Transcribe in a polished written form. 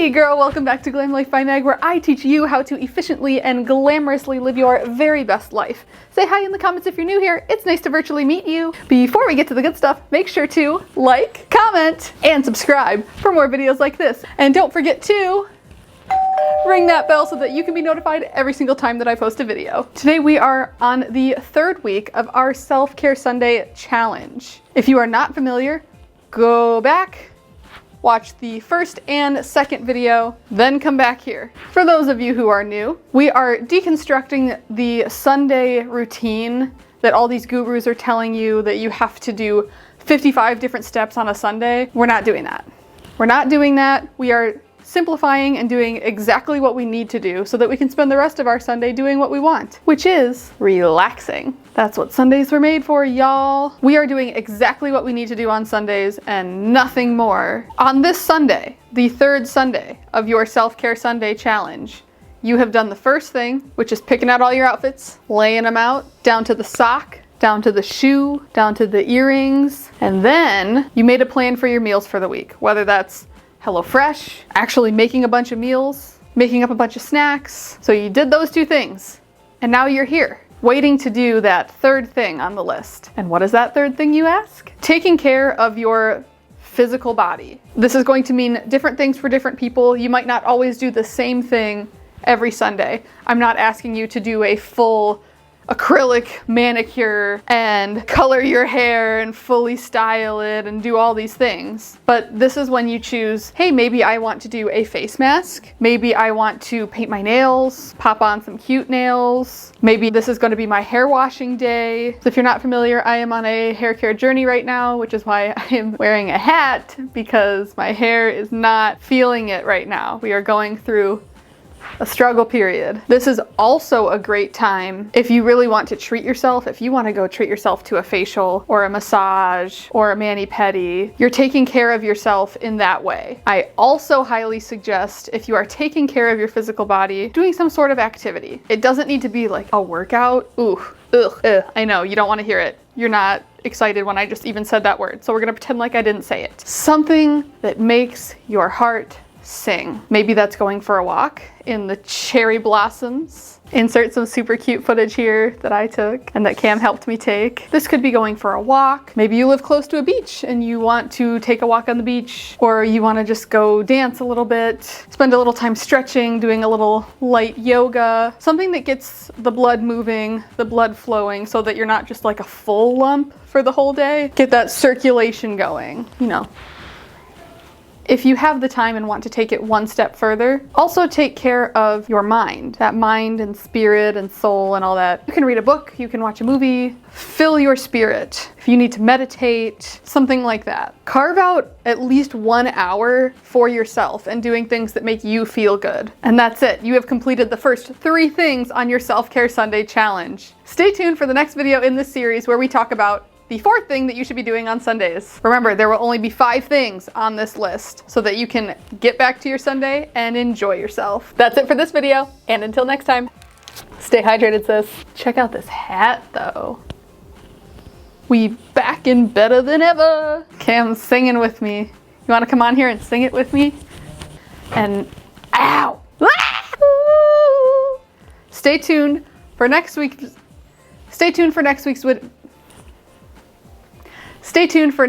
Hey girl, welcome back to Glam Life by Meg, where I teach you how to efficiently and glamorously live your very best life. Say hi in the comments if you're new here. It's nice to virtually meet you. Before we get to the good stuff, make sure to like, comment, and subscribe for more videos like this. And don't forget to ring that bell so that you can be notified every single time that I post a video. Today we are on the third week of our Self-Care Sunday challenge. If you are not familiar, go back, watch the first and second video, then come back here. For those of you who are new, we are deconstructing the Sunday routine that all these gurus are telling you that you have to do 55 different steps on a Sunday. We're not doing that. We're not doing that. We are simplifying and doing exactly what we need to do so that we can spend the rest of our Sunday doing what we want, which is relaxing. That's what Sundays were made for, y'all. We are doing exactly what we need to do on Sundays and nothing more. On this Sunday, the third Sunday of your Self-Care Sunday challenge, you have done the first thing, which is picking out all your outfits, laying them out, down to the sock, down to the shoe, down to the earrings, and then you made a plan for your meals for the week, whether that's HelloFresh, actually making a bunch of meals, making up a bunch of snacks. So you did those two things, and now you're here, waiting to do that third thing on the list. And what is that third thing, you ask? Taking care of your physical body. This is going to mean different things for different people. You might not always do the same thing every Sunday. I'm not asking you to do a full acrylic manicure and color your hair and fully style it and do all these things. But this is when you choose, hey, maybe I want to do a face mask. Maybe I want to paint my nails, pop on some cute nails. Maybe this is going to be my hair washing day. So if you're not familiar, I am on a hair care journey right now, which is why I am wearing a hat, because my hair is not feeling it right now. We are going through a struggle period. This is also a great time if you really want to treat yourself. If you want to go treat yourself to a facial or a massage or a mani-pedi, you're taking care of yourself in that way. I also highly suggest, if you are taking care of your physical body, doing some sort of activity. It doesn't need to be like a workout. I know, you don't want to hear it. You're not excited when I just even said that word, so we're gonna pretend like I didn't say it. Something that makes your heart sing. Maybe that's going for a walk in the cherry blossoms. Insert some super cute footage here that I took and that Cam helped me take. This could be going for a walk. Maybe you live close to a beach and you want to take a walk on the beach, or you want to just go dance a little bit, spend a little time stretching, doing a little light yoga, something that gets the blood moving, the blood flowing, so that you're not just like a full lump for the whole day. Get that circulation going, you know. If you have the time and want to take it one step further, also take care of your mind. That mind and spirit and soul and all that. You can read a book, you can watch a movie, fill your spirit. If you need to meditate, something like that. Carve out at least 1 hour for yourself and doing things that make you feel good. And that's it. You have completed the first 3 things on your Self-Care Sunday challenge. Stay tuned for the next video in this series where we talk about the 4th thing that you should be doing on Sundays. Remember, there will only be 5 things on this list so that you can get back to your Sunday and enjoy yourself. That's it for this video, and until next time, stay hydrated, sis. Check out this hat, though. We back and better than ever. Cam's singing with me. You wanna come on here and sing it with me? And, ow! Stay tuned for next week's video. Stay tuned for next. Stay tuned for.